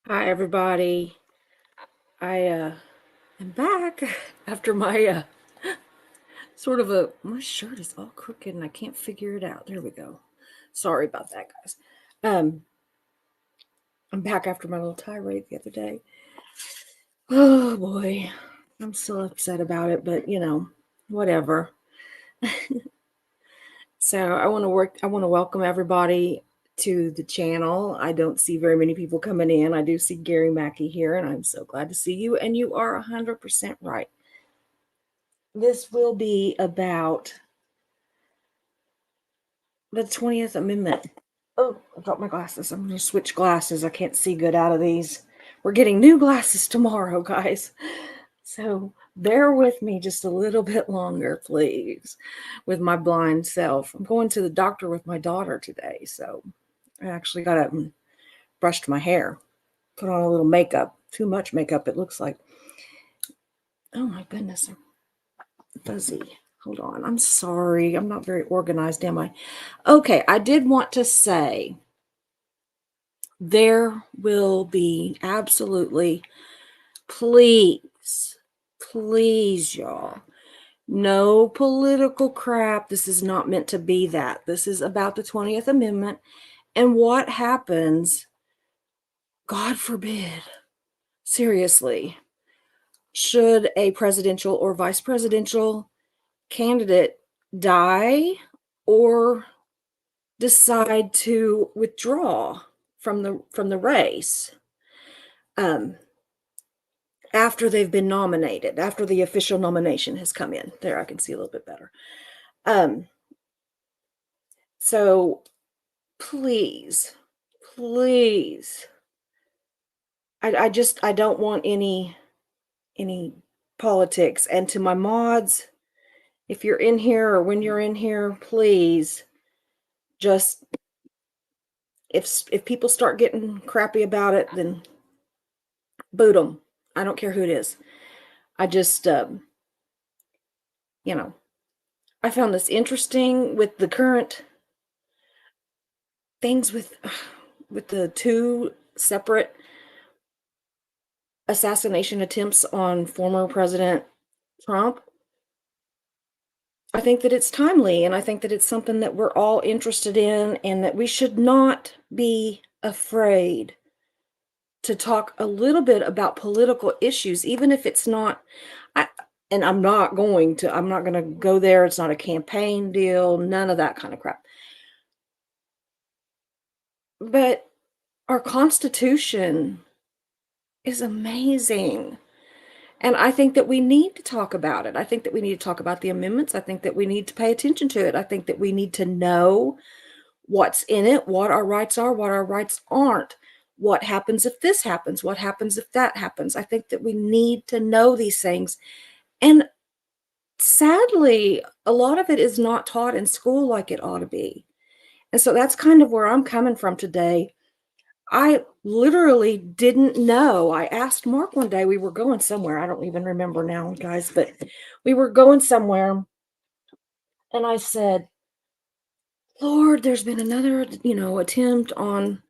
Hi, everybody. I am back after my my shirt is all crooked and I can't figure it out. There we go. Sorry about that, guys. Um, I'm back after my little tirade the other day. Oh boy, I'm still upset about it, but whatever. So I want to welcome everybody to the channel. I don't see very many people coming in. I do see Gary Mackey here, and I'm so glad to see you. And you are 100% right. This will be about the 20th Amendment. Oh, I dropped my glasses. I'm going to switch glasses. I can't see good out of these. We're getting new glasses tomorrow, guys. So bear with me just a little bit longer, please, with my blind self. I'm going to the doctor with my daughter today. So I actually got up and brushed my hair, put on a little makeup. Too much makeup, it looks like. Oh, my goodness. I'm fuzzy. Hold on. I'm sorry. I'm not very organized, am I? Okay. I did want to say there will be absolutely, please, please, y'all, no political crap. This is not meant to be that. This is about the 20th Amendment and what happens, God forbid, seriously, should a presidential or vice presidential candidate die or decide to withdraw from the race after they've been nominated, after the official nomination has come in. There, I can see a little bit better. So please, please, I don't want any politics. And to my mods, if you're in here or when you're in here, please just if people start getting crappy about it, then boot them. I don't care who it is. I just I found this interesting with the current things with the two separate assassination attempts on former President Trump. I think that it's timely, and I think that it's something that we're all interested in, and that we should not be afraid to talk a little bit about political issues, even if it's not. I, and I'm not going to go there. It's not a campaign deal, none of that kind of crap. But our Constitution is amazing. And I think that we need to talk about it. I think that we need to talk about the amendments. I think that we need to pay attention to it. I think that we need to know what's in it, what our rights are, what our rights aren't. What happens if this happens? What happens if that happens? I think that we need to know these things. And sadly, a lot of it is not taught in school like it ought to be. And so that's kind of where I'm coming from today. I literally didn't know. I asked Mark one day, we were going somewhere. I don't even remember now, guys, but we were going somewhere. And I said, Lord, there's been another, attempt on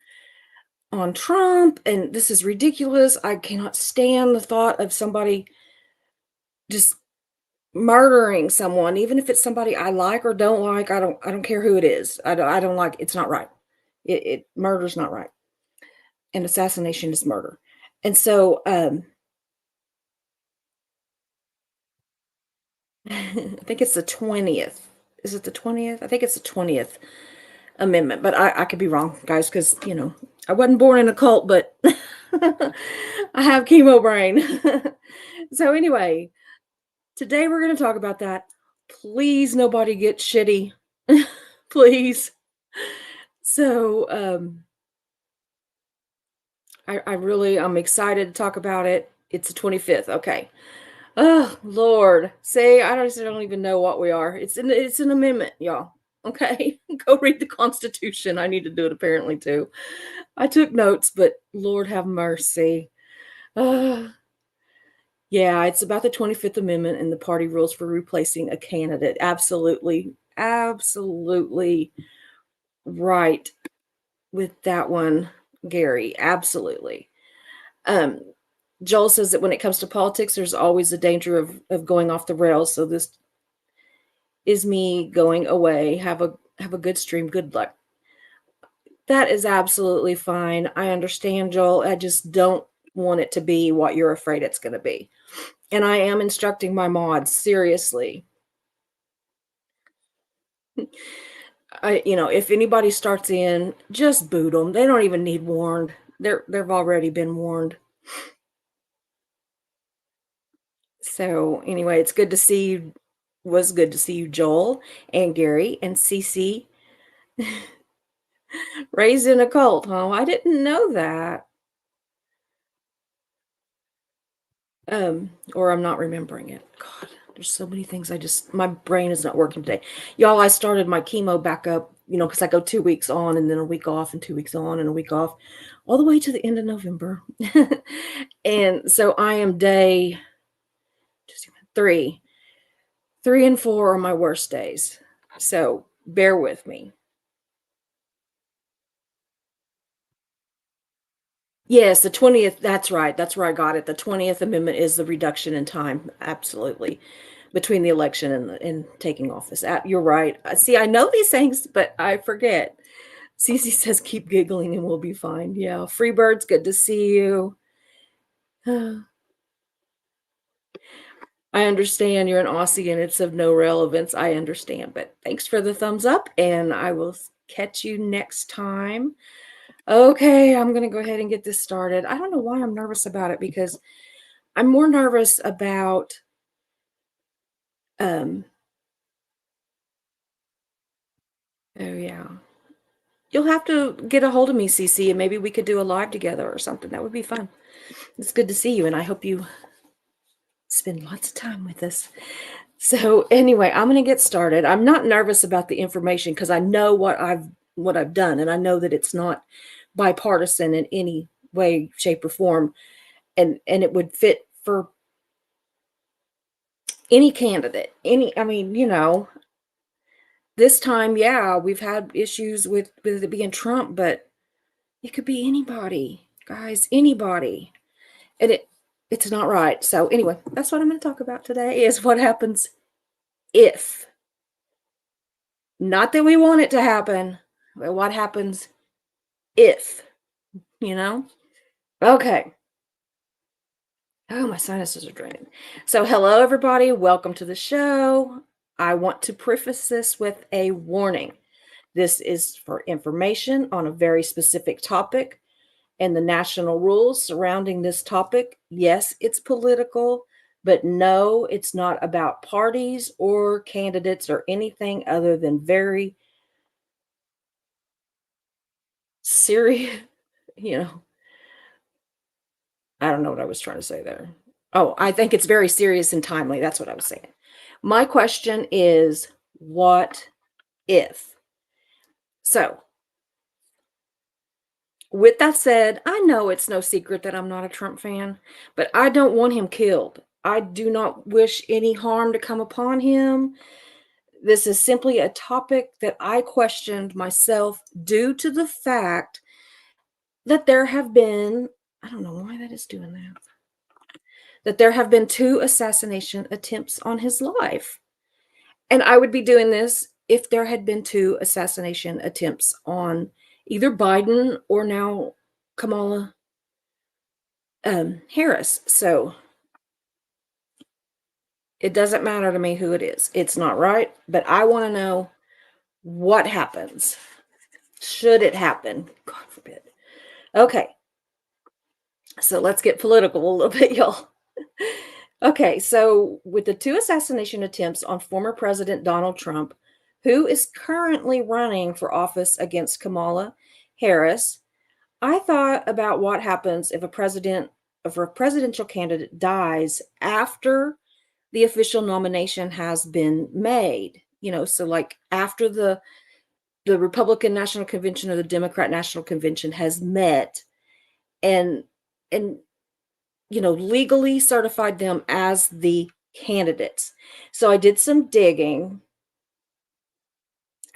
Trump, and this is ridiculous. I cannot stand the thought of somebody just murdering someone, even if it's somebody I like or don't like. I don't care who it is. I don't like. It's not right. Murder's not right, and assassination is murder. And so I think it's the 20th. Is it the 20th? I think it's the 20th Amendment, but I could be wrong, guys, because I wasn't born in a cult, but I have chemo brain. So anyway, today we're going to talk about that. Please, nobody get shitty. Please. So I'm excited to talk about it. It's the 25th. Okay. Oh Lord, say I don't even know what we are. It's an amendment, y'all. Okay, go read the Constitution. I need to do it apparently too. I took notes, but Lord have mercy. Uh, yeah, it's about the 25th Amendment and the party rules for replacing a candidate. Absolutely, absolutely right with that one, Gary. Absolutely. Um, Joel says that when it comes to politics, there's always a danger of going off the rails. So this is me going away. Have a good stream. Good luck. That is absolutely fine. I understand, Joel. I just don't want it to be what you're afraid it's going to be. And I am instructing my mods seriously. If anybody starts in, just boot them. They don't even need warned. They've already been warned. So anyway, it's good to see you. Was good to see you, Joel and Gary and Cece. Raised in a cult, huh? I didn't know that. Or I'm not remembering it. God, there's so many things my brain is not working today. Y'all, I started my chemo back up, because I go 2 weeks on and then a week off and 2 weeks on and a week off, all the way to the end of November. And so I am day just 3. 3 and 4 are my worst days. So bear with me. Yes, the 20th, that's right, that's where I got it. The 20th amendment is the reduction in time, absolutely, between the election and taking office. You're right. See, I know these things, but I forget. Cece says, "Keep giggling and we'll be fine." Yeah, Freebird's good to see you. I understand you're an Aussie and it's of no relevance. I understand, but thanks for the thumbs up, and I will catch you next time. Okay, I'm gonna go ahead and get this started. I don't know why I'm nervous about it because I'm more nervous about um oh yeah. You'll have to get a hold of me, CC, and maybe we could do a live together or something. That would be fun. It's good to see you, and I hope you spend lots of time with us. So anyway, I'm going to get started. I'm not nervous about the information because I know what I've done, and I know that it's not bipartisan in any way, shape, or form, and it would fit for any candidate. I mean, this time, yeah, we've had issues with it being Trump, but it could be anybody, guys, anybody. And it's not right. So anyway, that's what I'm going to talk about today is what happens if. Not that we want it to happen, but what happens if, you know? Okay. Oh, my sinuses are draining. So hello everybody, welcome to the show. I want to preface this with a warning. This is for information on a very specific topic and the national rules surrounding this topic. Yes, it's political, but no, it's not about parties or candidates or anything other than very serious, you know, I don't know what I was trying to say there. Oh, I think it's very serious and timely. That's what I was saying. My question is, what if? So, with that said, I know it's no secret that I'm not a Trump fan, but I don't want him killed. I do not wish any harm to come upon him. This is simply a topic that I questioned myself due to the fact that there have been, I don't know why that is doing that there have been 2 assassination attempts on his life. And I would be doing this if there had been 2 assassination attempts on either Biden or now Kamala Harris. So it doesn't matter to me who it is. It's not right, but I want to know what happens. Should it happen? God forbid. Okay. So let's get political a little bit, y'all. Okay, so with the 2 assassination attempts on former President Donald Trump, who is currently running for office against Kamala Harris, I thought about what happens if a presidential candidate dies after the official nomination has been made. So like after the Republican National Convention or the Democrat National Convention has met and and legally certified them as the candidates. So I did some digging,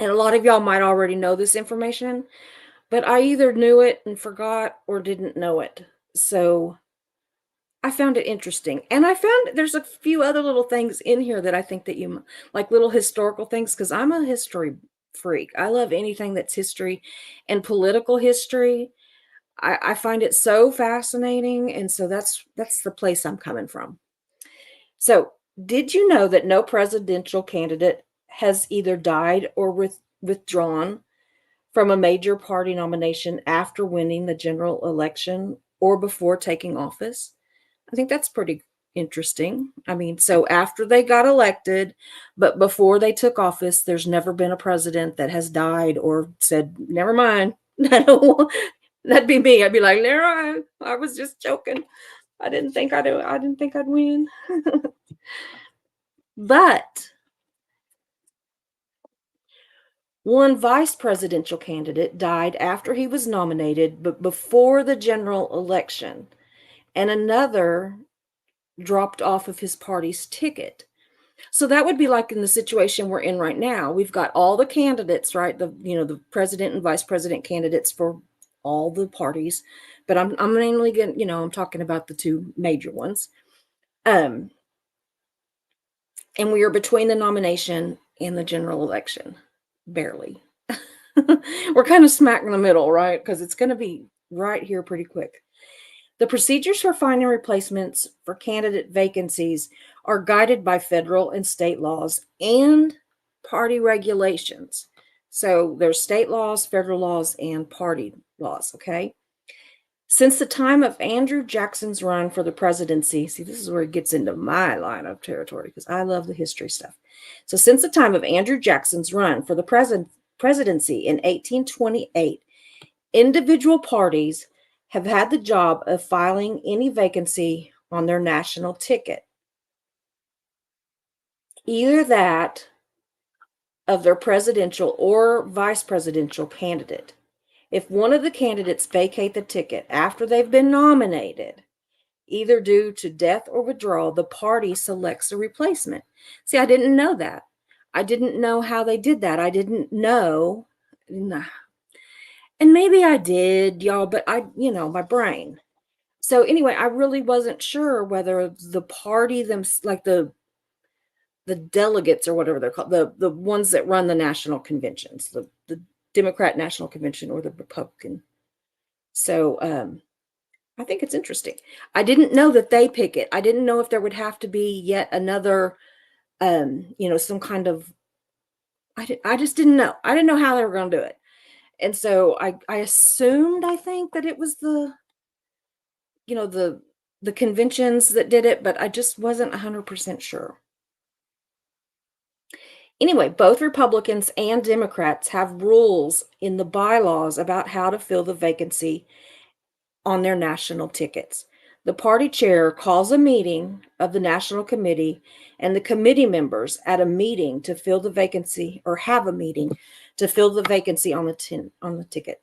and a lot of y'all might already know this information, but I either knew it and forgot or didn't know it. So I found it interesting, and I found there's a few other little things in here that I think that like little historical things, because I'm a history freak. I love anything that's history and political history. I find it so fascinating, and so that's the place I'm coming from. So, did you know that no presidential candidate has either died or withdrawn from a major party nomination after winning the general election or before taking office? I think that's pretty interesting. I mean, so after they got elected, but before they took office, there's never been a president that has died or said, "Never mind." I don't want that'd be me. I'd be like, "Never mind. I was just joking. I didn't think I'd win." But one vice presidential candidate died after he was nominated, but before the general election, and another dropped off of his party's ticket. So that would be like in the situation we're in right now. We've got all the candidates, right? The president and vice president candidates for all the parties, but I'm mainly going, I'm talking about the two major ones. Um, and we are between the nomination and the general election, barely. We're kind of smack in the middle, right? Because it's going to be right here pretty quick. The procedures for finding replacements for candidate vacancies are guided by federal and state laws and party regulations. So there's state laws, federal laws, and party laws, okay? Since the time of Andrew Jackson's run for the presidency, see, this is where it gets into my line of territory because I love the history stuff. So, since the time of Andrew Jackson's run for the presidency in 1828, individual parties have had the job of filing any vacancy on their national ticket, either that of their presidential or vice presidential candidate. If one of the candidates vacate the ticket after they've been nominated, either due to death or withdrawal, the party selects a replacement. See, I didn't know that. I didn't know how they did that. I didn't know. Nah. And maybe I did, y'all, but my brain. So anyway, I really wasn't sure whether the party them like the delegates or whatever they're called, the ones that run the national conventions, the Democrat National Convention or the Republican. So I think it's interesting. I didn't know that they pick it. I didn't know if there would have to be yet another some kind of I just didn't know. I didn't know how they were going to do it. And so I assumed I think that it was you know, the conventions that did it, but I just wasn't 100% sure. Anyway, both Republicans and Democrats have rules in the bylaws about how to fill the vacancy on their national tickets. The party chair calls a meeting of the national committee, and the committee members at a meeting to fill the vacancy or have a meeting to fill the vacancy on the ticket.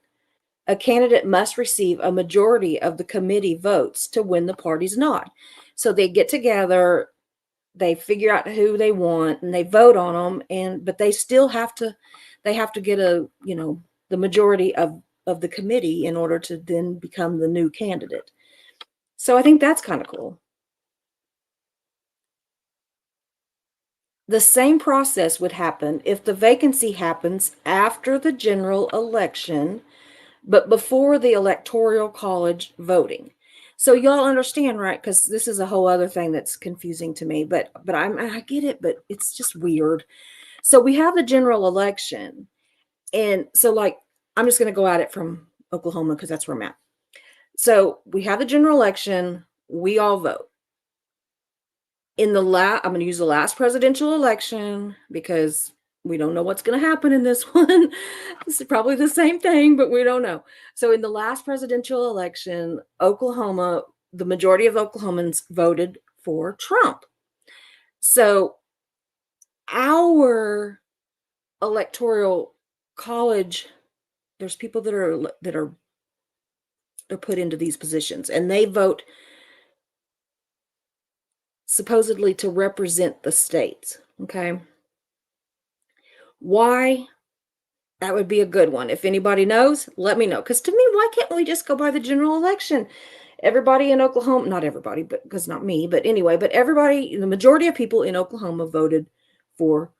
A candidate must receive a majority of the committee votes to win the party's nod. So they get together, they figure out who they want, and they vote on them. But they have to get the majority of the committee in order to then become the new candidate. So I think that's kind of cool. The same process would happen if the vacancy happens after the general election, but before the electoral college voting. So y'all understand, right? Because this is a whole other thing that's confusing to me. But I get it, but it's just weird. So we have the general election, and so like I'm just going to go at it from Oklahoma because that's where I'm at. So we have the general election. We all vote. I'm going to use the last presidential election because we don't know what's going to happen in this one. This is probably the same thing, but we don't know. So in the last presidential election, the majority of Oklahomans voted for Trump. So our electoral college, there's people that are they're put into these positions, and they vote supposedly to represent the states. Okay. Why? That would be a good one. If anybody knows, let me know. Because to me, why can't we just go by the general election? everybody in Oklahoma, not everybody, but because not me, but anyway, but everybody, the majority of people in Oklahoma voted for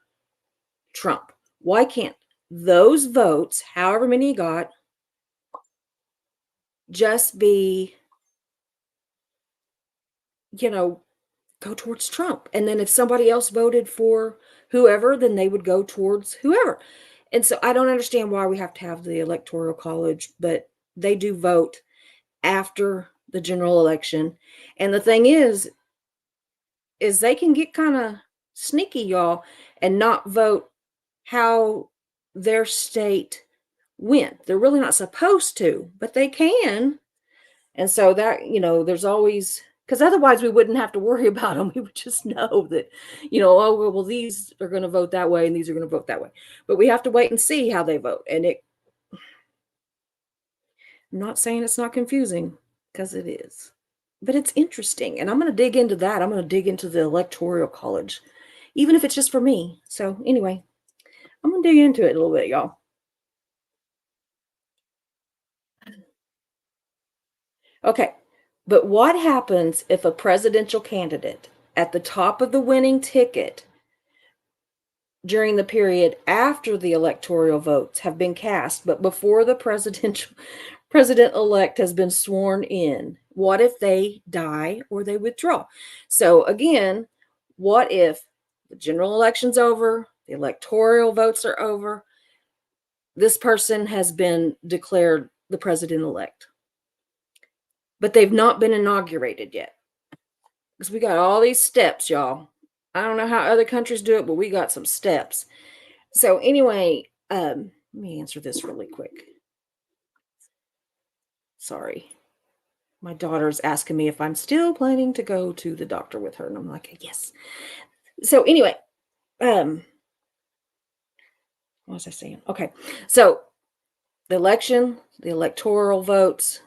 Trump. Why can't those votes, however many he got, just be, you know, go towards Trump? And then if somebody else voted for whoever, then they would go towards whoever. And so I don't understand why we have to have the Electoral College, but they do vote after the general election. And the thing is they can get kind of sneaky, y'all, and not vote how their state went. They're really not supposed to, but they can. And so that, there's always, because otherwise we wouldn't have to worry about them. We would just know that, oh, well, these are going to vote that way and these are going to vote that way. But we have to wait and see how they vote. And I'm not saying it's not confusing, because it is. But it's interesting. And I'm going to dig into that. I'm going to dig into the Electoral College, even if it's just for me. So anyway, I'm going to dig into it a little bit, y'all. Okay. But what happens if a presidential candidate at the top of the winning ticket during the period after the electoral votes have been cast, but before the president-elect has been sworn in? What if they die or they withdraw? So again, what if the general election's over, the electoral votes are over, this person has been declared the president-elect, but they've not been inaugurated yet? Because we got all these steps, y'all. I don't know how other countries do it, but we got some steps. So anyway, let me answer this really quick. Sorry. My daughter's asking me if I'm still planning to go to the doctor with her, and I'm like, yes. So anyway, what was I saying? Okay. So the election, the electoral votes,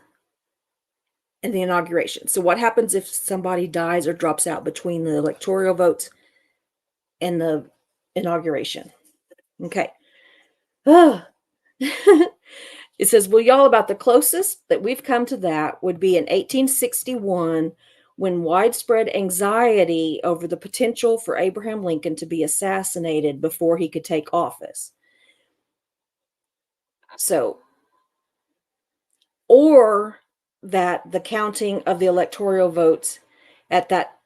and the inauguration. So what happens if somebody dies or drops out between the electoral votes and the inauguration? Okay. It says, well, y'all, about the closest that we've come to that would be in 1861, when widespread anxiety over the potential for Abraham Lincoln to be assassinated before he could take office. So, or that the counting of the electoral votes at that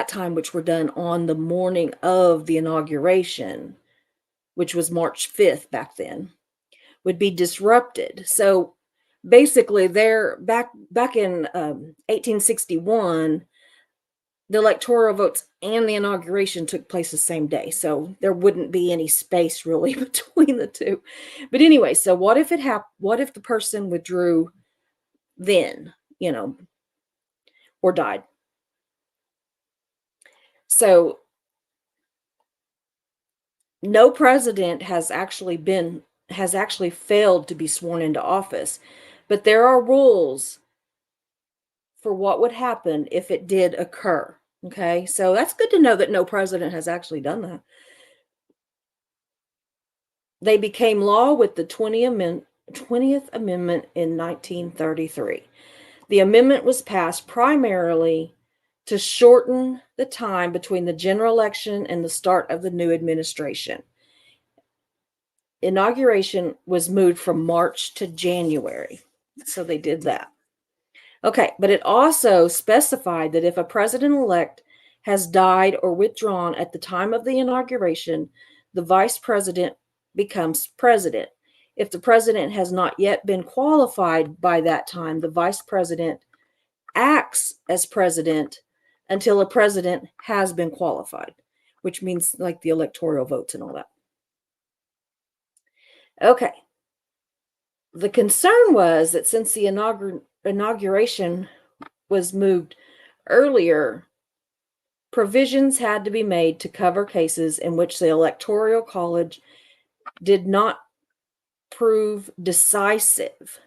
time, which were done on the morning of the inauguration, which was March 5th back then, would be disrupted. So basically, there back in 1861, the electoral votes and the inauguration took place the same day. So there wouldn't be any space really between the two. But anyway, so what if what if the person withdrew then, or died? So no president has actually failed to be sworn into office, but there are rules for what would happen if it did occur. Okay, so that's good to know that no president has actually done that. They became law with the 20th Amendment in 1933. The amendment was passed primarily to shorten the time between the general election and the start of the new administration. Inauguration was moved from March to January, so they did that. Okay, but it also specified that if a president-elect has died or withdrawn at the time of the inauguration, the vice president becomes president. If the president has not yet been qualified by that time, the vice president acts as president until a president has been qualified, which means like the electoral votes and all that. Okay. The concern was that since the inauguration was moved earlier, provisions had to be made to cover cases in which the Electoral College did not prove decisive,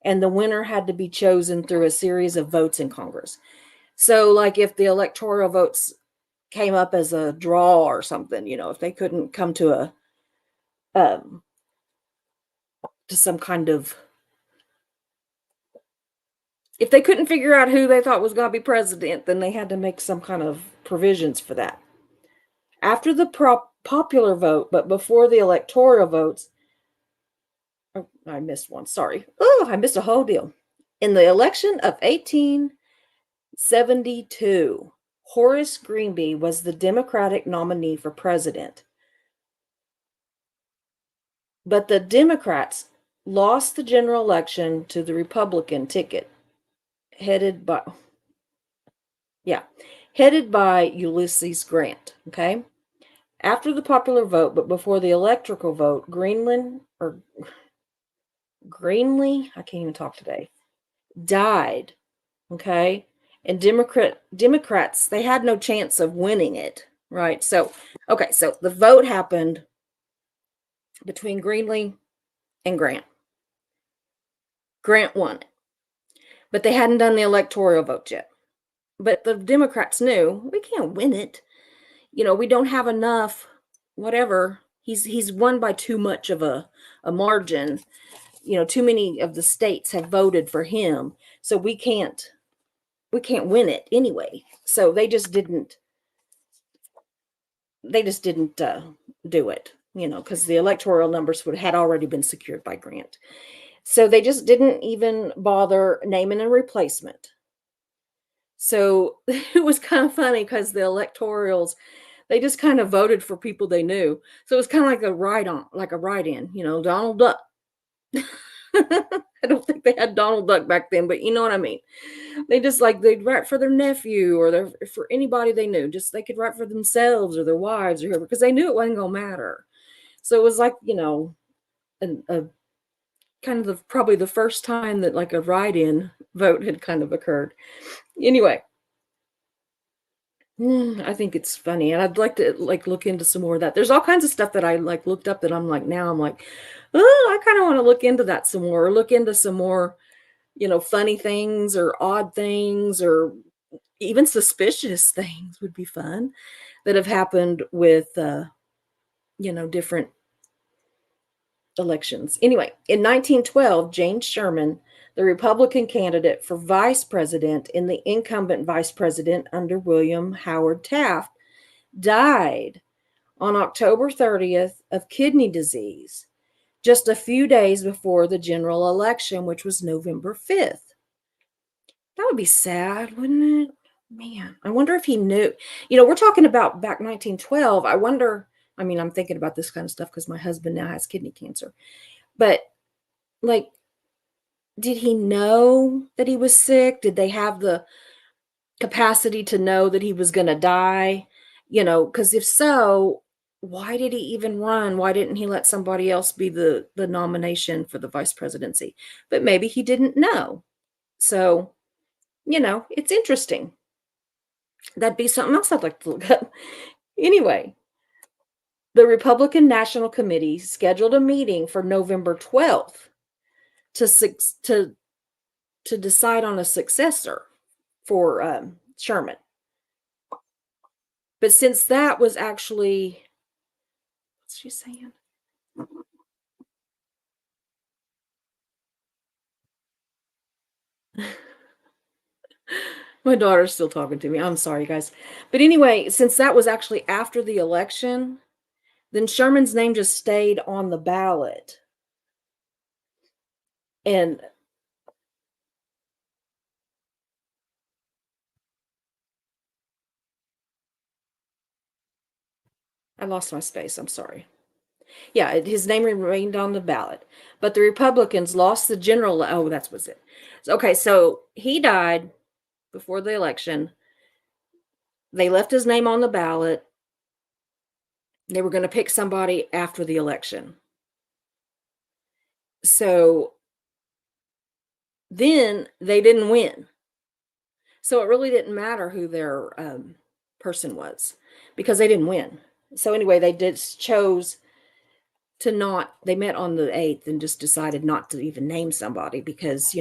and the winner had to be chosen through a series of votes in Congress. So, like if the electoral votes came up as a draw or something, if they couldn't come to to some kind of If they couldn't figure out who they thought was going to be president, then they had to make some kind of provisions for that. After the popular vote, but before the electoral votes, oh, I missed one. Sorry. Oh, I missed a whole deal. In the election of 1872, Horace Greeley was the Democratic nominee for president. But the Democrats lost the general election to the Republican ticket, headed by Ulysses Grant. Okay. After the popular vote, but before the electoral vote, Greenlee, I can't even talk today, died. Okay. And Democrats, they had no chance of winning it. Right. So, okay. So the vote happened between Greenlee and Grant. Grant won it. But they hadn't done the electoral vote yet. But the Democrats knew we can't win it. We don't have enough, whatever. He's won by too much of a margin. Too many of the states have voted for him. So we can't win it anyway. So they just didn't do it, because the electoral numbers had already been secured by Grant. So they just didn't even bother naming a replacement. So it was kind of funny because the electorals, they just kind of voted for people they knew. So it was kind of like a write-in, Donald Duck. I don't think they had Donald Duck back then, but you know what I mean. They'd write for their nephew or for anybody they knew. Just they could write for themselves or their wives or whoever, because they knew it wasn't gonna matter. So it was like, a kind of probably the first time that like a write-in vote had kind of occurred. Anyway, I think it's funny, and I'd like to look into some more of that. There's all kinds of stuff that I looked up that I'm like, oh, I kind of want to look into that some more, or look into some more, funny things or odd things or even suspicious things would be fun that have happened with, different elections. Anyway, in 1912, James Sherman, the Republican candidate for vice president in the incumbent vice president under William Howard Taft, died on October 30th of kidney disease, just a few days before the general election, which was November 5th. That would be sad, wouldn't it? Man, I wonder if he knew. We're talking about back 1912. I'm thinking about this kind of stuff because my husband now has kidney cancer. But, did he know that he was sick? Did they have the capacity to know that he was going to die? Because if so, why did he even run? Why didn't he let somebody else be the nomination for the vice presidency? But maybe he didn't know. So, it's interesting. That'd be something else I'd like to look up. Anyway, the Republican National Committee scheduled a meeting for November 12th to decide on a successor for Sherman. But since that was actually, what's she saying? My daughter's still talking to me. I'm sorry, guys. But anyway, since that was actually after the election, then Sherman's name just stayed on the ballot. And I lost my space. I'm sorry. Yeah, his name remained on the ballot. But the Republicans lost the general. Oh, that was it. Okay, so he died before the election. They left his name on the ballot. They were going to pick somebody after the election. So then they didn't win. So it really didn't matter who their person was because they didn't win. So anyway, they chose to not, they met on the 8th and just decided not to even name somebody because,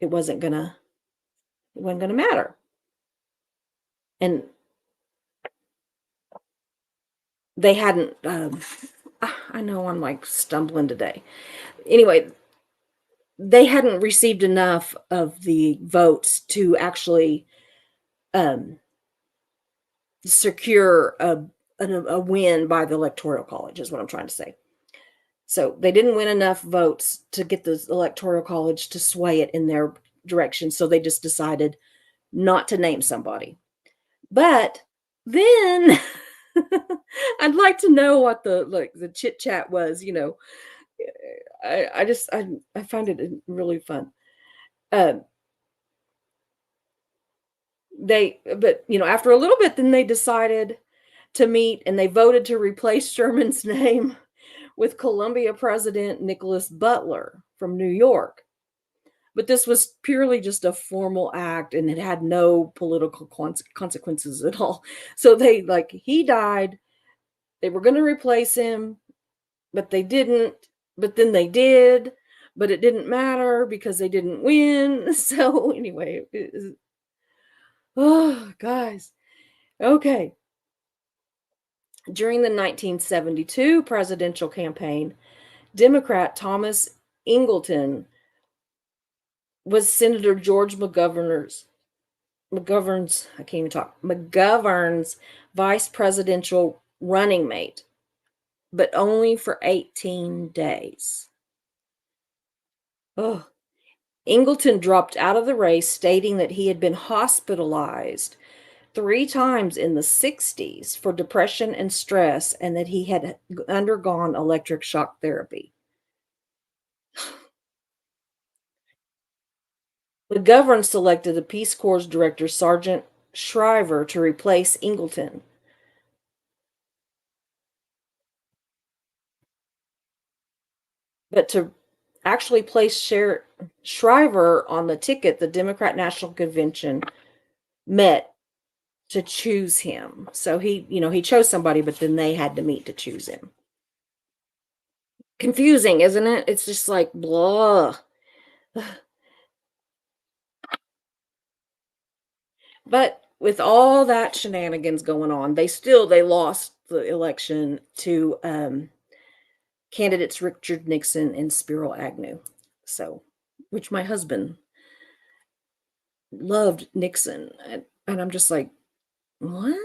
it wasn't gonna matter. And they hadn't, I know I'm stumbling today. Anyway, they hadn't received enough of the votes to actually, um, secure a win by the Electoral College is what I'm trying to say. So, they didn't win enough votes to get the Electoral College to sway it in their direction, so they just decided not to name somebody. But then I'd like to know what the chit chat was, you know. I find it really fun. Um, but you know, after a little bit, then they decided to meet and they voted to replace Sherman's name with Columbia President Nicholas Butler from New York. But this was purely just a formal act and it had no political consequences at all. So he died. They were going to replace him, but they didn't. But then they did. But it didn't matter because they didn't win. So, anyway, oh, guys. Okay. During the 1972 presidential campaign, Democrat Thomas Ingleton was Senator George McGovern's I can't even talk McGovern's vice presidential running mate, but only for 18 days. Oh, Ingleton dropped out of the race, stating that he had been hospitalized 3 times in the 60s for depression and stress, and that he had undergone electric shock therapy. McGovern selected the Peace Corps director, Sergeant Shriver, to replace Ingleton. But to actually place Shriver on the ticket, the Democrat National Convention met to choose him. So he chose somebody, but then they had to meet to choose him. Confusing, isn't it? It's just like blah. But with all that shenanigans going on, they lost the election to candidates Richard Nixon and Spiro Agnew. So, which my husband loved Nixon, and I'm just like, what?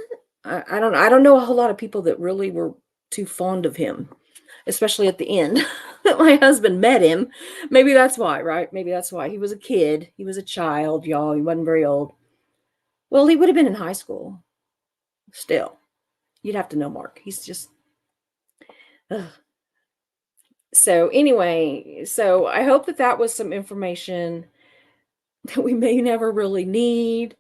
I don't know a whole lot of people that really were too fond of him, especially at the end. That my husband met him. Maybe that's why, right? Maybe that's why. He was a kid. He was a child, y'all. He wasn't very old. Well, he would have been in high school still. You'd have to know Mark. He's just ugh. So anyway, so I hope that that was some information that we may never really need.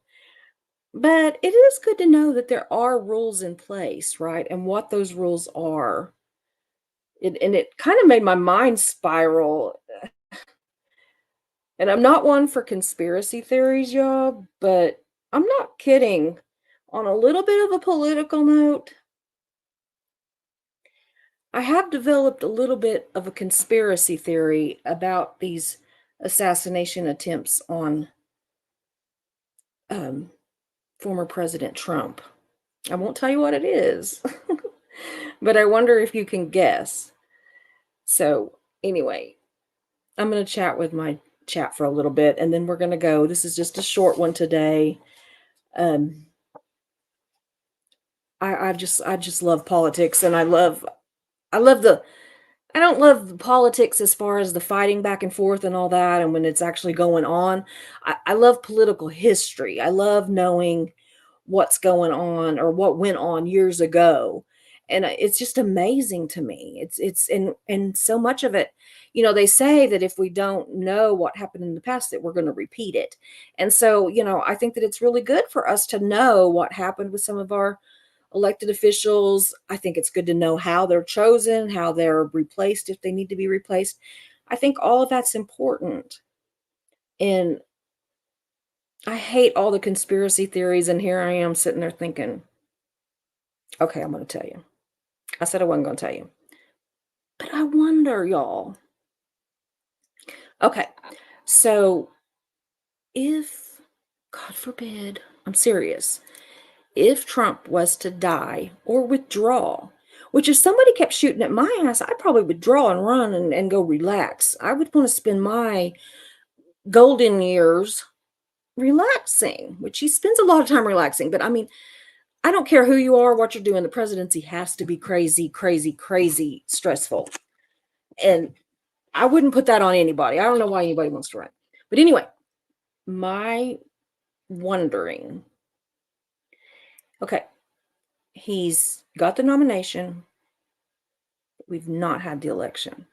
But it is good to know that there are rules in place, right? And what those rules are. And it kind of made my mind spiral. And I'm not one for conspiracy theories, y'all, but I'm not kidding. On a little bit of a political note, I have developed a little bit of a conspiracy theory about these assassination attempts on um, former President Trump. I won't tell you what it is, but I wonder if you can guess. So, anyway, I'm going to chat with my chat for a little bit and then we're going to go. This is just a short one today. Um, I just love politics and I love the I don't love the politics as far as the fighting back and forth and all that and when it's actually going on. I love political history. I love knowing what's going on or what went on years ago. And it's just amazing to me. It's and so much of it, they say that if we don't know what happened in the past, that we're going to repeat it. And so, I think that it's really good for us to know what happened with some of our elected officials. I think it's good to know how they're chosen, how they're replaced if they need to be replaced. I think all of that's important. And I hate all the conspiracy theories. And here I am sitting there thinking, okay, I'm going to tell you. I said I wasn't going to tell you. But I wonder, y'all. Okay. So if, God forbid, I'm serious, if Trump was to die or withdraw, which if somebody kept shooting at my ass, I probably would draw and run and go relax. I would want to spend my golden years relaxing, which he spends a lot of time relaxing. But I mean, I don't care who you are, what you're doing. The presidency has to be crazy, crazy, crazy stressful. And I wouldn't put that on anybody. I don't know why anybody wants to run. But anyway, my wondering, okay, he's got the nomination. We've not had the election.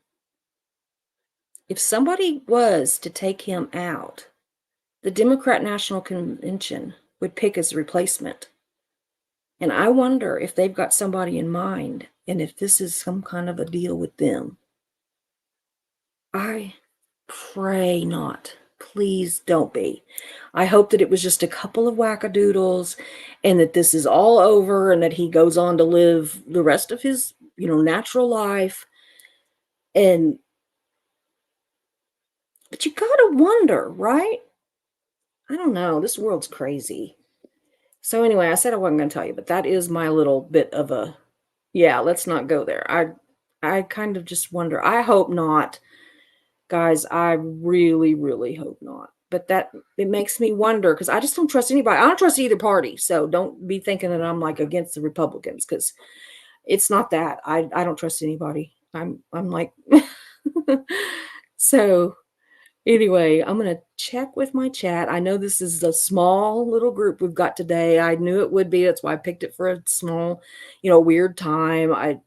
If somebody was to take him out, the Democrat National Convention would pick his replacement. And I wonder if they've got somebody in mind and if this is some kind of a deal with them. I pray not. Please don't be. I hope that it was just a couple of wackadoodles and that this is all over and that he goes on to live the rest of his, natural life. But you gotta wonder, right? I don't know. This world's crazy. So anyway, I said I wasn't going to tell you, but that is my little bit of a, yeah, let's not go there. I kind of just wonder. I hope not. Guys, I really, really hope not. But it makes me wonder because I just don't trust anybody. I don't trust either party. So don't be thinking that I'm like against the Republicans because it's not that. I don't trust anybody. I'm like, so anyway, I'm going to check with my chat. I know this is a small little group we've got today. I knew it would be. That's why I picked it for a small, weird time. I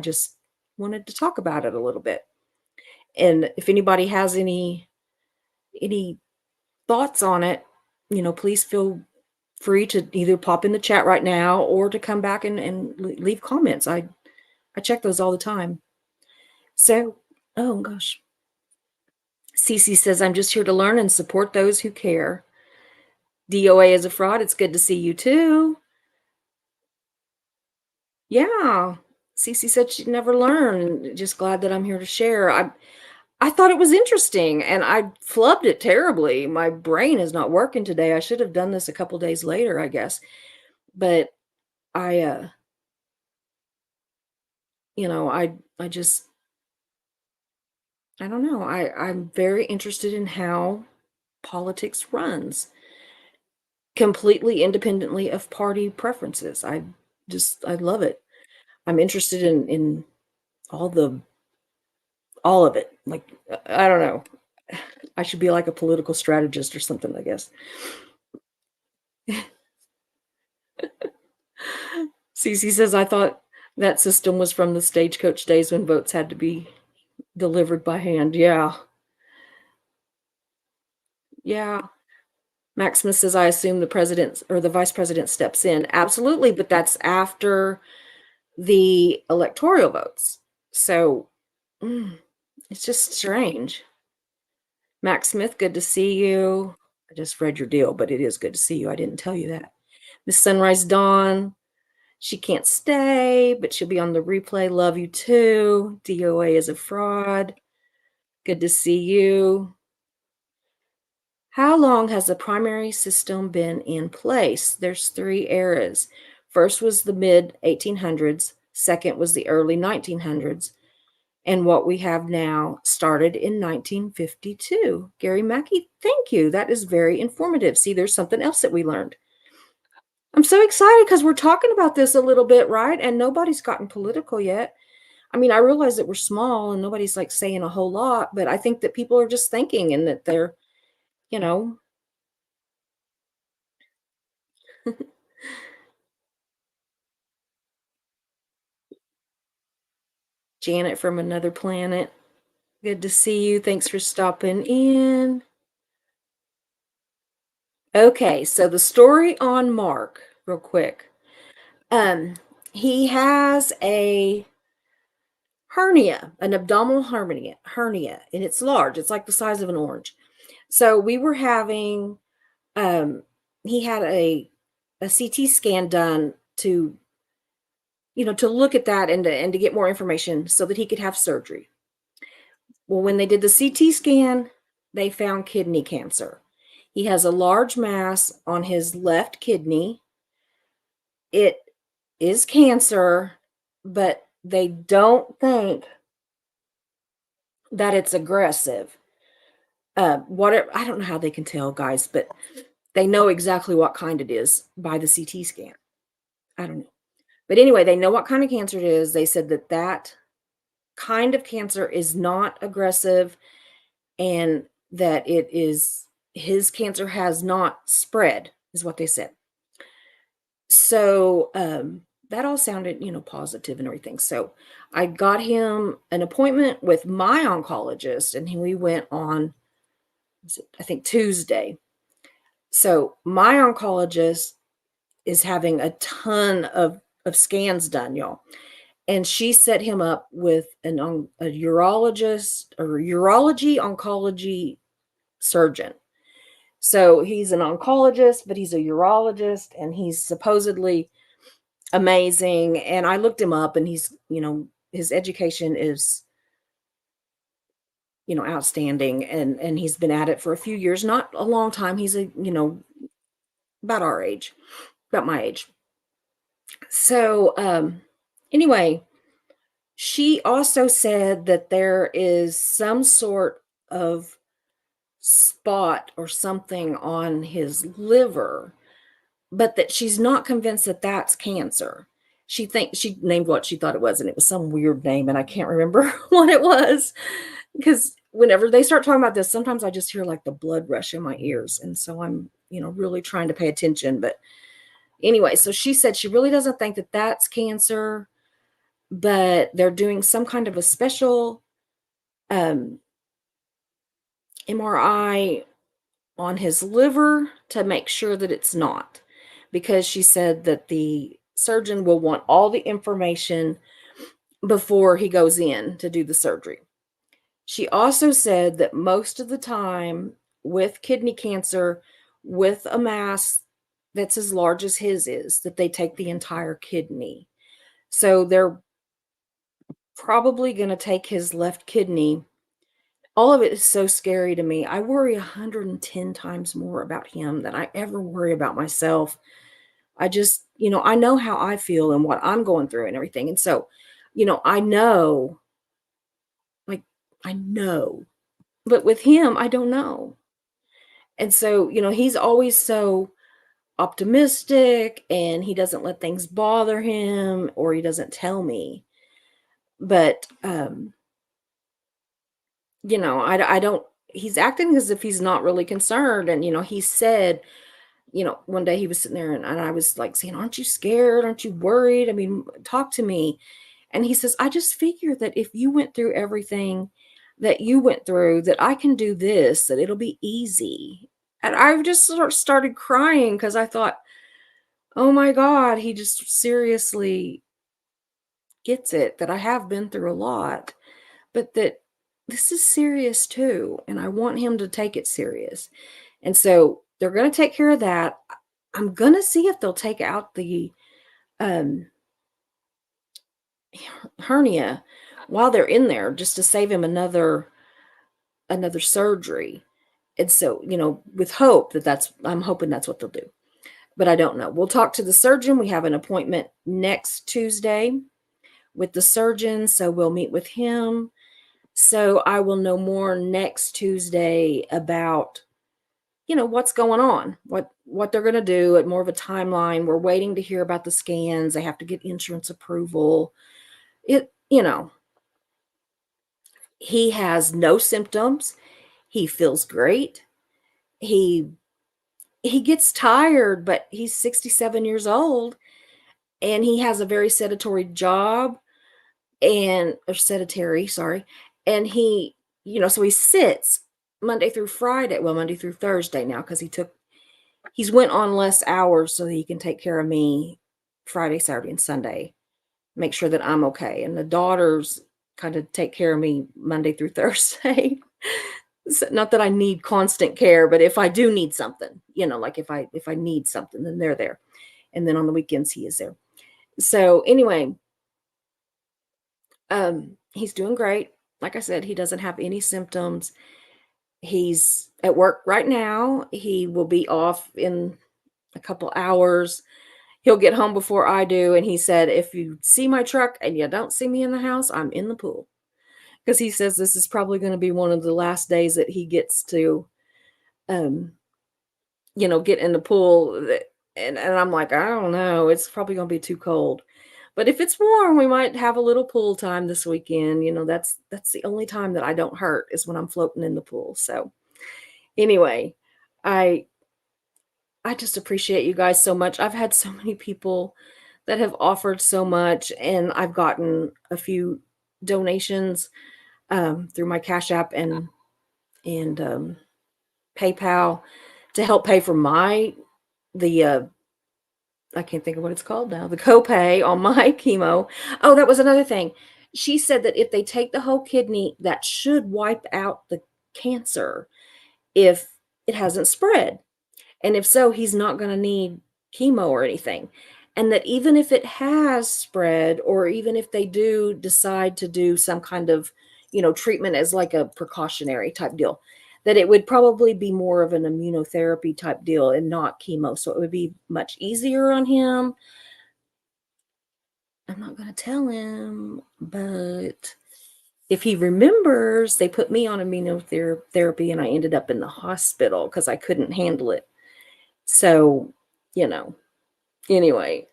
just wanted to talk about it a little bit. And if anybody has any thoughts on it, please feel free to either pop in the chat right now or to come back and leave comments. I check those all the time. So, oh gosh. Cece says, I'm just here to learn and support those who care. DOA is a fraud. It's good to see you too. Yeah. Cece said she'd never learn. Just glad that I'm here to share. I thought it was interesting and I flubbed it terribly. My brain is not working today. I should have done this a couple days later, I guess. But I just I don't know. I'm very interested in how politics runs completely independently of party preferences. I love it. I'm interested in all of it. Like, I don't know. I should be like a political strategist or something, I guess. Cece says, I thought that system was from the stagecoach days when votes had to be delivered by hand. Yeah. Yeah. Maximus says, I assume the president or the vice president steps in. Absolutely. But that's after the electoral votes. So it's just strange. Max Smith, good to see you. I just read your deal, but it is good to see you. I didn't tell you that. Miss Sunrise Dawn, she can't stay, but she'll be on the replay. Love you too. DOA is a fraud. Good to see you. How long has the primary system been in place? There's 3 eras. First was the mid 1800s. Second was the early 1900s. And what we have now started in 1952. Gary Mackey, thank you. That is very informative. See, there's something else that we learned. I'm so excited because we're talking about this a little bit, right? And nobody's gotten political yet. I mean, I realize that we're small and nobody's like saying a whole lot, but I think that people are just thinking and that they're, Janet from another planet. Good to see you. Thanks for stopping in. Okay, so the story on Mark, real quick. He has a hernia, an abdominal hernia, and it's large. It's like the size of an orange. So we were having, he had a CT scan done to, to look at that and to get more information so that he could have surgery. Well, when they did the CT scan, they found kidney cancer. He has a large mass on his left kidney. It is cancer. but they don't think that it's aggressive. I don't know how they can tell, guys, but they know exactly what kind it is by the CT scan. I don't know. But anyway, they know what kind of cancer it is. They said that that kind of cancer is not aggressive and that it is his cancer has not spread, is what they said. So, that all sounded, positive and everything. So, I got him an appointment with my oncologist, and we went on, was it, I think, Tuesday. So, my oncologist is having a ton of scans done, y'all, and she set him up with a urologist or urology oncology surgeon. So, he's an oncologist, but he's a urologist, and he's supposedly amazing, and I looked him up, and his education is, outstanding, and he's been at it for a few years, not a long time. He's about our age, about my age. So, anyway, she also said that there is some sort of spot or something on his liver, but that she's not convinced that that's cancer. She named what she thought it was, and it was some weird name, and I can't remember what it was. Because whenever they start talking about this, sometimes I just hear like the blood rush in my ears, and so I'm, really trying to pay attention. But anyway, so she said she really doesn't think that that's cancer, but they're doing some kind of a special um, MRI on his liver to make sure that it's not, because she said that the surgeon will want all the information before he goes in to do the surgery. She also said that most of the time with kidney cancer, with a mass that's as large as his is, that they take the entire kidney. So they're probably going to take his left kidney. All of it is so scary to me. I worry 110 times more about him than I ever worry about myself. I just, I know how I feel and what I'm going through and everything. And so, I know, like, I know, but with him, I don't know. And so, he's always so optimistic and he doesn't let things bother him or he doesn't tell me. But, I don't, he's acting as if he's not really concerned. And, he said, one day he was sitting there and I was like saying, "Aren't you scared? Aren't you worried? I mean, talk to me." And he says, "I just figure that if you went through everything that you went through, that I can do this, that it'll be easy." And I just sort of started crying because I thought, oh my God, he just seriously gets it that I have been through a lot, but that this is serious too. And I want him to take it serious. And so they're going to take care of that. I'm going to see if they'll take out the um, hernia while they're in there just to save him another surgery. And so, with hope I'm hoping that's what they'll do. But I don't know. We'll talk to the surgeon. We have an appointment next Tuesday with the surgeon, so we'll meet with him. So I will know more next Tuesday about, what's going on, what they're going to do, at more of a timeline. We're waiting to hear about the scans. They have to get insurance approval. He has no symptoms. He feels great. He he gets tired, but he's 67 years old and he has a very sedentary job and or sedentary, sorry. And so he sits Monday through Friday, well, Monday through Thursday now, because he's went on less hours so that he can take care of me Friday, Saturday, and Sunday, make sure that I'm okay. And the daughters kind of take care of me Monday through Thursday. So, not that I need constant care, but if I do need something, like if I need something, then they're there. And then on the weekends he is there. So anyway, he's doing great. Like I said, he doesn't have any symptoms. He's at work right now. He will be off in a couple hours. He'll get home before I do, and he said, "If you see my truck and you don't see me in the house, I'm in the pool." Because he says this is probably gonna be one of the last days that he gets to, um, get in the pool, and I'm like, "I don't know, it's probably gonna be too cold." But if it's warm, we might have a little pool time this weekend, that's the only time that I don't hurt is when I'm floating in the pool, so, anyway, I I just appreciate you guys so much. I've had so many people that have offered so much, and I've gotten a few donations, through my Cash App and PayPal to help pay for I can't think of what it's called now, the copay on my chemo. Oh, that was another thing. She said that if they take the whole kidney, that should wipe out the cancer if it hasn't spread. And if so, he's not gonna need chemo or anything. And that even if it has spread, or even if they do decide to do some kind of, treatment as like a precautionary type deal, that it would probably be more of an immunotherapy type deal and not chemo. So it would be much easier on him. I'm not gonna tell him, but if he remembers, they put me on immunotherapy and I ended up in the hospital because I couldn't handle it. So, you know, anyway,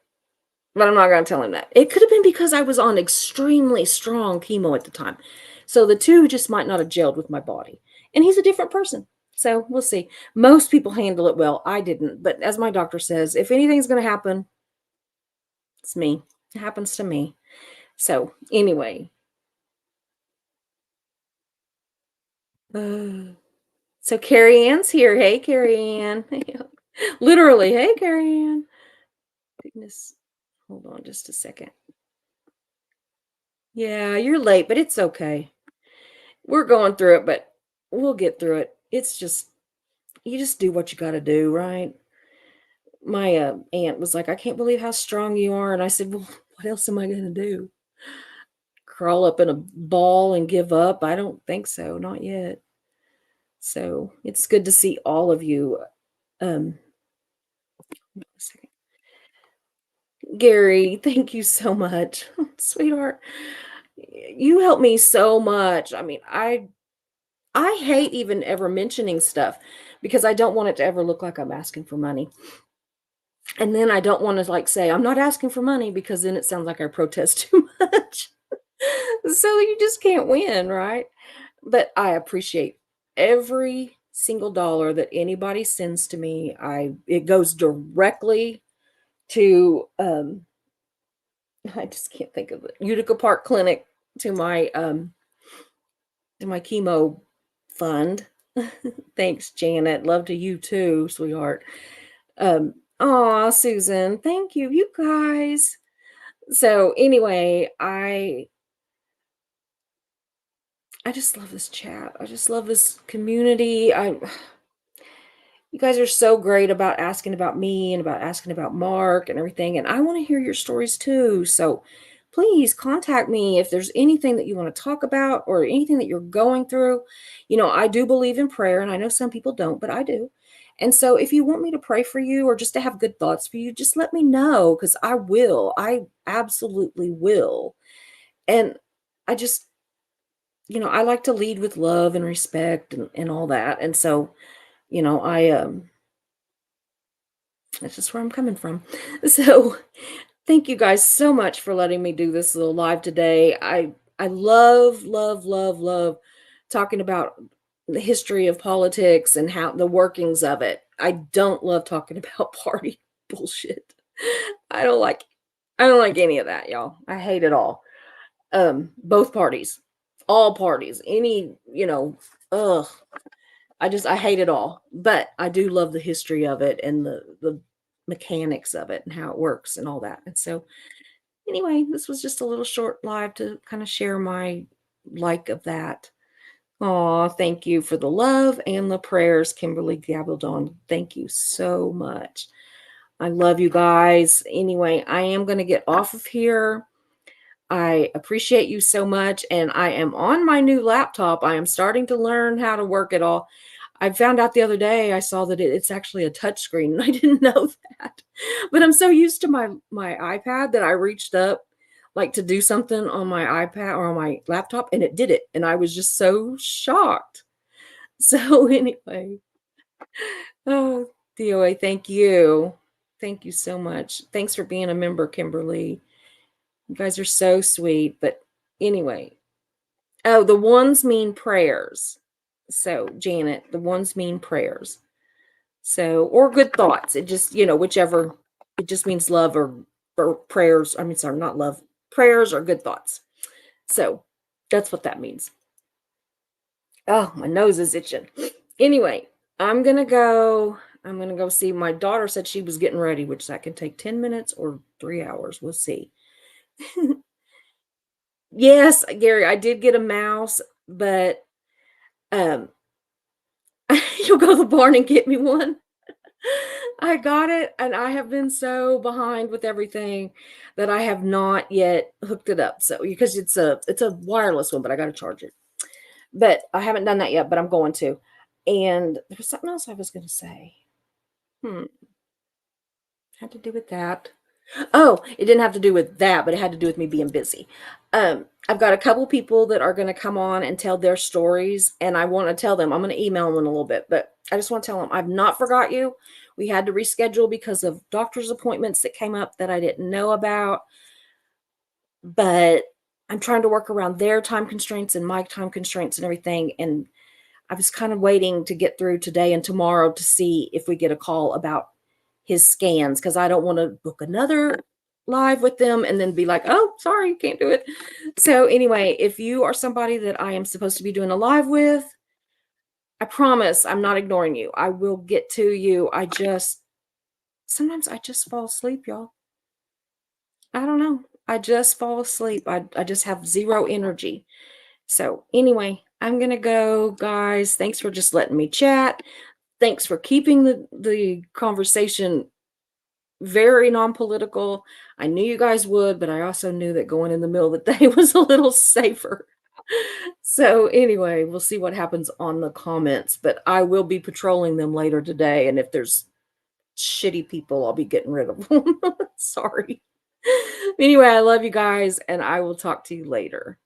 but I'm not gonna tell him that. It could have been because I was on extremely strong chemo at the time. So the 2 just might not have gelled with my body. And he's a different person. So we'll see. Most people handle it well. I didn't. But as my doctor says, if anything's gonna happen, it's me. It happens to me. So anyway. uh, so Carrie Ann's here. Hey, Carrie Ann. Literally, hey, Carrie Ann. Goodness. Hold on just a second. Yeah, you're late, but it's okay. We're going through it, but we'll get through it. It's just you just do what you gotta do, right? My, aunt was like, "I can't believe how strong you are," and I said, "Well, what else am I gonna do? Crawl up in a ball and give up? I don't think so, not yet." So, it's good to see all of you. Um, hold on a second. Gary, thank you so much. Sweetheart, you helped me so much. I mean, I hate even ever mentioning stuff because I don't want it to ever look like I'm asking for money. And then I don't wanna, like, say, "I'm not asking for money," because then it sounds like I protest too much. So you just can't win, right? But I appreciate every single dollar that anybody sends to me. I It goes directly to, I just can't think of it, Utica Park Clinic, to my chemo fund. Thanks, Janet. Love to you too, sweetheart. Aw, Susan, thank you, you guys. So anyway, I just love this chat. I just love this community. You guys are so great about asking about me and about asking about Mark and everything. And I want to hear your stories too. So please contact me if there's anything that you want to talk about or anything that you're going through. I do believe in prayer, and I know some people don't, but I do. And so if you want me to pray for you or just to have good thoughts for you, just let me know because I will. I absolutely will. And I just, I like to lead with love and respect and all that. And so, I that's just where I'm coming from. So, thank you guys so much for letting me do this little live today. I love, love, love, love talking about the history of politics and how the workings of it. I don't love talking about party bullshit. I don't like I don't like any of that, y'all. I hate it all. Both parties, all parties, ugh. I hate it all, but I do love the history of it and the mechanics of it and how it works and all that. And so anyway, this was just a little short live to kind of share my like of that. Aw, thank you for the love and the prayers, Kimberly Gabaldon. Thank you so much. I love you guys. Anyway, I am going to get off of here. I appreciate you so much. And I am on my new laptop. I am starting to learn how to work it all. I found out the other day, I saw that it's actually a touch screen, and I didn't know that. But I'm so used to my iPad that I reached up, like, to do something on my iPad or on my laptop, and it did it, and I was just so shocked. So, anyway, oh, DOA, thank you. Thank you so much. Thanks for being a member, Kimberly. You guys are so sweet, but anyway. Oh, the ones mean prayers. So, Janet, the ones mean prayers. So, or good thoughts. It just, whichever, it just means love or prayers. I mean, sorry, not love. Prayers or good thoughts. So, that's what that means. Oh, my nose is itching. Anyway, I'm going to go see. My daughter said she was getting ready, which that can take 10 minutes or 3 hours. We'll see. Yes, Gary, I did get a mouse, but um you'll go to the barn and get me one. I got it, and I have been so behind with everything that I have not yet hooked it up. So because it's a wireless one, but I got to charge it. But I haven't done that yet, but I'm going to. And there was something else I was going to say. Hmm, had to do with that. Oh, it didn't have to do with that, but it had to do with me being busy. I've got a couple people that are going to come on and tell their stories, and I want to tell them. I'm going to email them in a little bit, but I just want to tell them I've not forgot you. We had to reschedule because of doctor's appointments that came up that I didn't know about, but I'm trying to work around their time constraints and my time constraints and everything. And I was kind of waiting to get through today and tomorrow to see if we get a call about his scans because I don't want to book another live with them and then be like, oh, sorry, can't do it. So, anyway, if you are somebody that I am supposed to be doing a live with, I promise I'm not ignoring you. I will get to you. Sometimes I just fall asleep, y'all. I don't know. I just fall asleep. I just have zero energy. So, anyway, I'm going to go, guys. Thanks for just letting me chat. Thanks for keeping the conversation very non-political. I knew you guys would, but I also knew that going in the middle of the day was a little safer. So anyway, we'll see what happens on the comments, but I will be patrolling them later today. And if there's shitty people, I'll be getting rid of them. Sorry. Anyway, I love you guys, and I will talk to you later.